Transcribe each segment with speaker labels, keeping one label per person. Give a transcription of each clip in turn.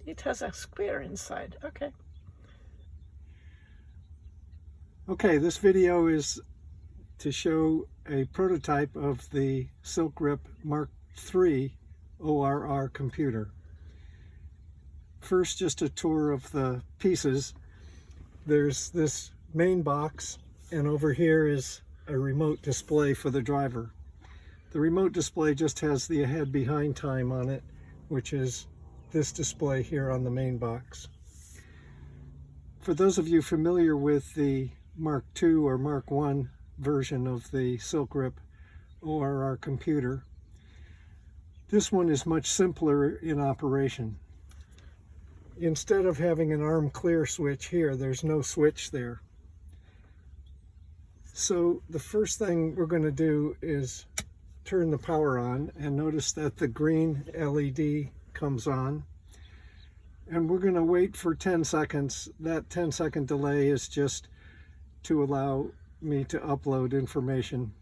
Speaker 1: It has a square inside. Okay.
Speaker 2: Okay, this video is to show a prototype of the Silkrip Mark III ORR computer. First, just a tour of the pieces. There's this main box, and over here is a remote display for the driver. The remote display just has the ahead behind time on it, which is this display here on the main box. For those of you familiar with the Mark II or Mark I version of the Silkrip ORR computer, this one is much simpler in operation. Instead of having an arm clear switch here, there's no switch there. So the first thing we're going to do is turn the power on, and notice that the green LED comes on. And we're going to wait for 10 seconds. That 10-second delay is just to allow me to upload information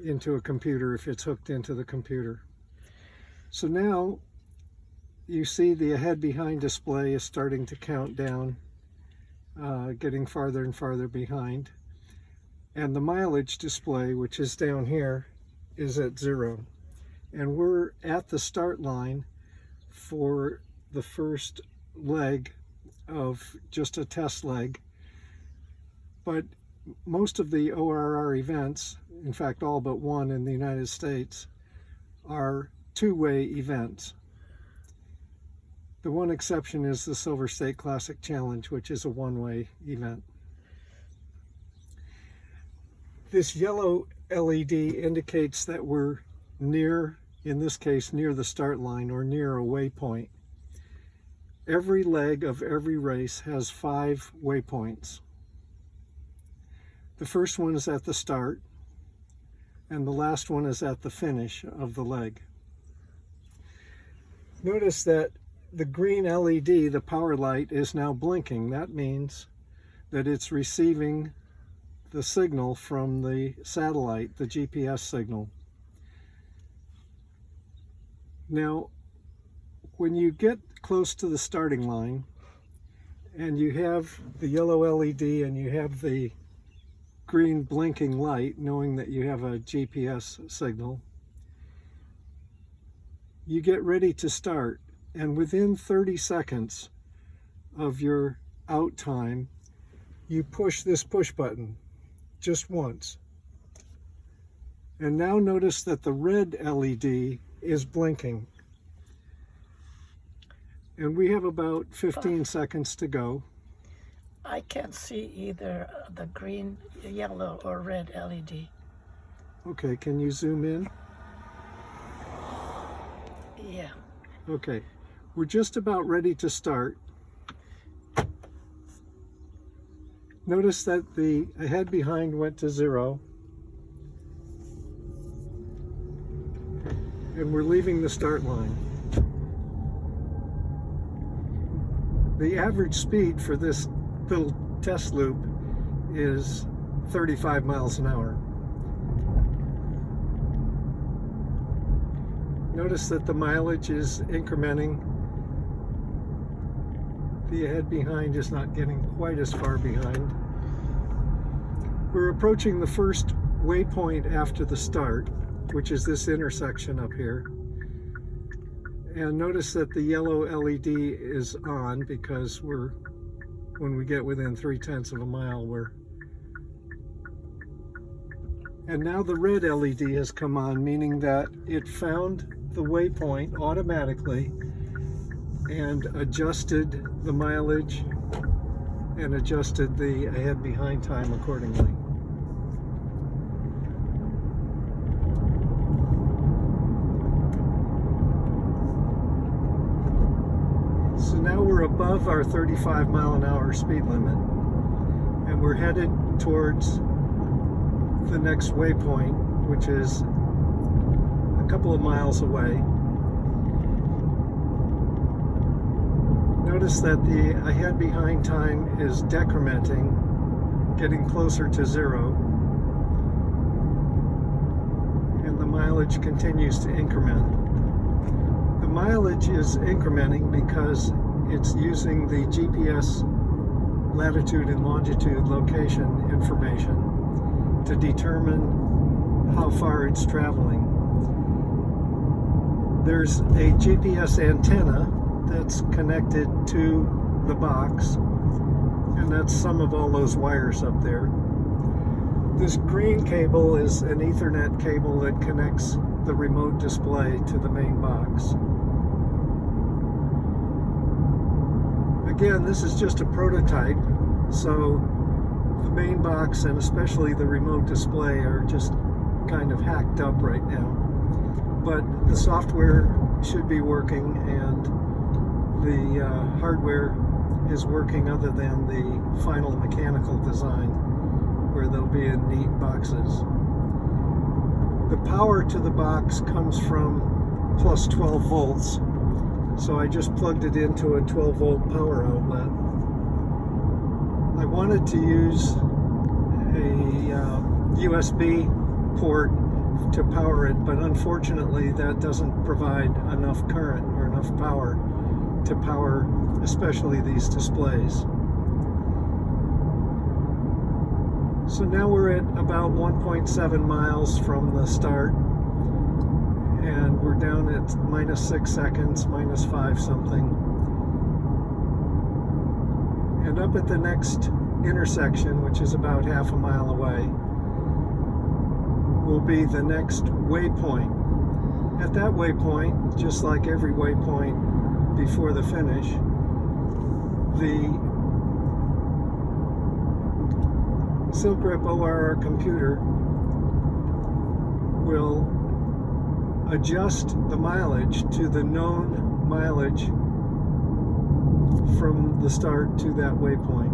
Speaker 2: into a computer if it's hooked into the computer. So now you see the ahead behind display is starting to count down, getting farther and farther behind. And the mileage display, which is down here, is at 0. And we're at the start line for the first leg of just a test leg. But most of the ORR events, in fact all but one in the United States, are two-way events. The one exception is the Silver State Classic Challenge, which is a one-way event. This yellow LED indicates that we're near, in this case, near the start line or near a waypoint. Every leg of every race has 5 waypoints. The first one is at the start, and the last one is at the finish of the leg. Notice that the green LED, the power light, is now blinking. That means that it's receiving the signal from the satellite, the GPS signal. Now, when you get close to the starting line and you have the yellow LED and you have the green blinking light, knowing that you have a GPS signal, you get ready to start. And within 30 seconds of your out time, you push this push button just once. And now notice that the red LED is blinking. And we have about 15 seconds to go.
Speaker 1: I can't see either the green, yellow, or red LED.
Speaker 2: Okay, can you zoom in?
Speaker 1: Yeah.
Speaker 2: Okay, we're just about ready to start. Notice that the ahead behind went to 0. And we're leaving the start line. The average speed for this little test loop is 35 miles an hour. Notice that the mileage is incrementing. The ahead behind is not getting quite as far behind. We're approaching the first waypoint after the start, which is this intersection up here. And notice that the yellow LED is on because when we get within 0.3 of a mile, and now the red LED has come on, meaning that it found the waypoint automatically and adjusted the mileage and adjusted the ahead behind time accordingly. So now we're above our 35 mile an hour speed limit, and we're headed towards the next waypoint, which is a couple of miles away. Notice that the ahead behind time is decrementing, getting closer to 0, and the mileage continues to increment. The mileage is incrementing because it's using the GPS latitude and longitude location information to determine how far it's traveling. There's a GPS antenna that's connected to the box, and that's some of all those wires up there. This green cable is an Ethernet cable that connects the remote display to the main box. Again, this is just a prototype, so the main box and especially the remote display are just kind of hacked up right now. But the software should be working, and the hardware is working other than the final mechanical design, where they'll be in neat boxes. The power to the box comes from plus 12 volts, so I just plugged it into a 12-volt power outlet. I wanted to use a USB port to power it, but unfortunately that doesn't provide enough current or enough power to power especially these displays. So now we're at about 1.7 miles from the start, and we're down at -6 seconds, -5 something. And up at the next intersection, which is about half a mile away, will be the next waypoint. At that waypoint, just like every waypoint before the finish, the Silkrip ORR computer will adjust the mileage to the known mileage from the start to that waypoint.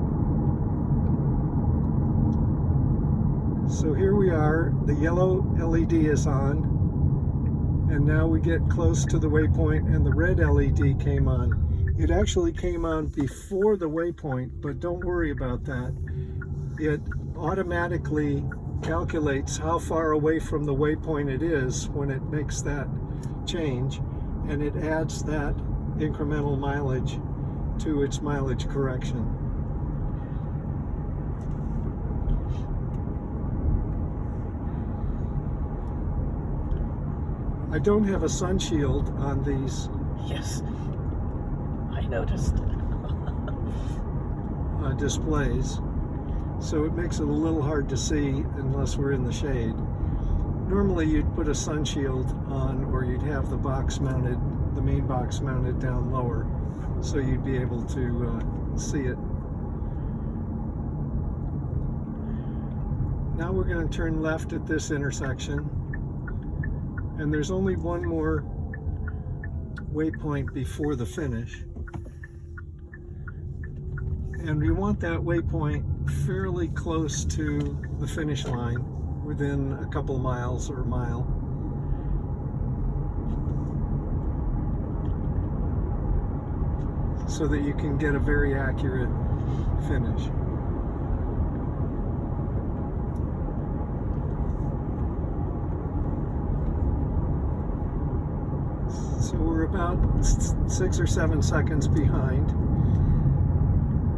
Speaker 2: So here we are, the yellow LED is on, and now we get close to the waypoint and the red LED came on. It actually came on before the waypoint, but don't worry about that. It automatically calculates how far away from the waypoint it is when it makes that change, and it adds that incremental mileage to its mileage correction. I don't have a sun shield on these
Speaker 1: Yes, I noticed.
Speaker 2: displays, so it makes it a little hard to see unless we're in the shade. Normally you'd put a sun shield on, or you'd have the box mounted, the main box mounted down lower, so you'd be able to see it. Now we're going to turn left at this intersection, and there's only one more waypoint before the finish. And we want that waypoint fairly close to the finish line, within a couple miles or a mile. So that you can get a very accurate finish. So we're about 6 or 7 seconds behind.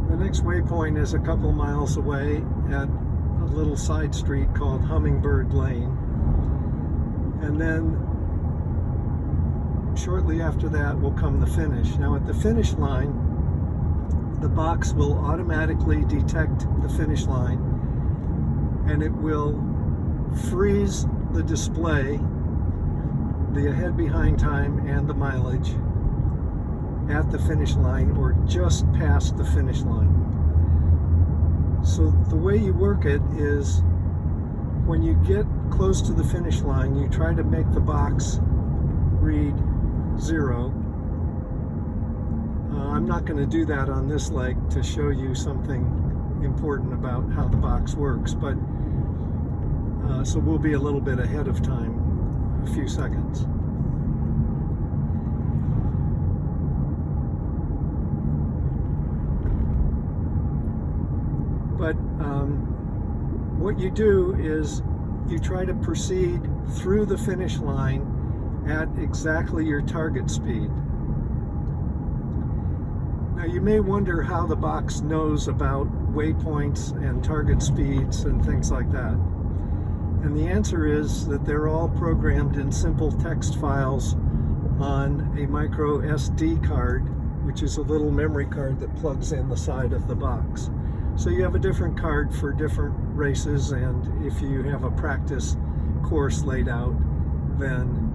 Speaker 2: The next waypoint is a couple miles away at a little side street called Hummingbird Lane. And then shortly after that will come the finish. Now at the finish line, the box will automatically detect the finish line, and it will freeze the display, the ahead behind time and the mileage at the finish line or just past the finish line. So the way you work it is, when you get close to the finish line, you try to make the box read 0. I'm not going to do that on this leg to show you something important about how the box works, but so we'll be a little bit ahead of time, a few seconds. But what you do is you try to proceed through the finish line at exactly your target speed. Now Now you may wonder how the box knows about waypoints and target speeds and things like that. And the answer is that they're all programmed in simple text files on a micro SD card, which is a little memory card that plugs in the side of the box. So you have a different card for different races, and if you have a practice course laid out, then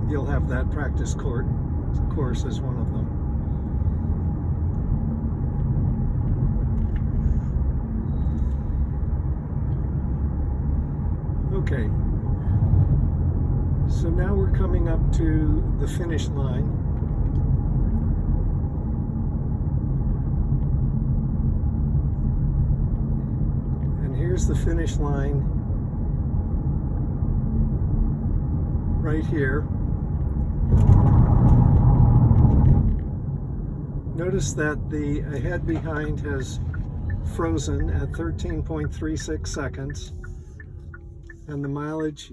Speaker 2: you'll have that practice course as one of them. Okay, so now we're coming up to the finish line. And here's the finish line right here. Notice that the ahead behind has frozen at 13.36 seconds. And the mileage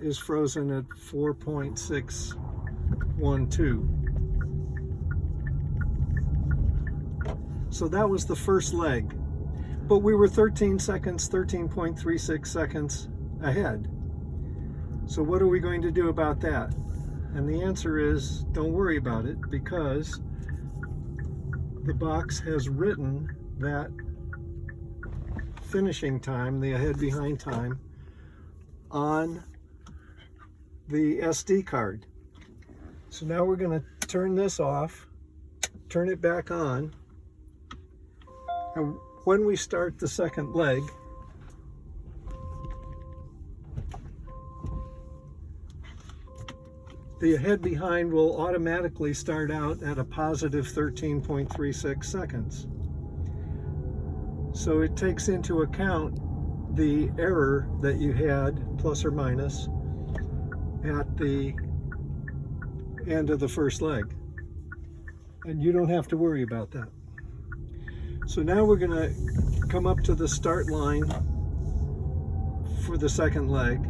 Speaker 2: is frozen at 4.612. So that was the first leg. But we were 13.36 seconds ahead. So what are we going to do about that? And the answer is, don't worry about it, because the box has written that finishing time, the ahead-behind time, on the SD card. So now we're going to turn this off, turn it back on, and when we start the second leg, the ahead behind will automatically start out at a positive 13.36 seconds. So it takes into account the error that you had, plus or minus, at the end of the first leg. And you don't have to worry about that. So now we're going to come up to the start line for the second leg.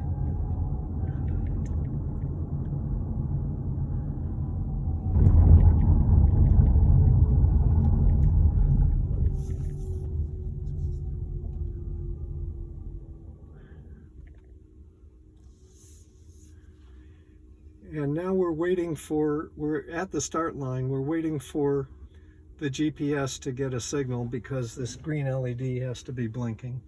Speaker 2: And now we're at the start line, we're waiting for the GPS to get a signal because this green LED has to be blinking.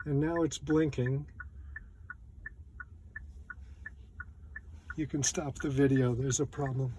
Speaker 2: And now it's blinking. You can stop the video, there's a problem.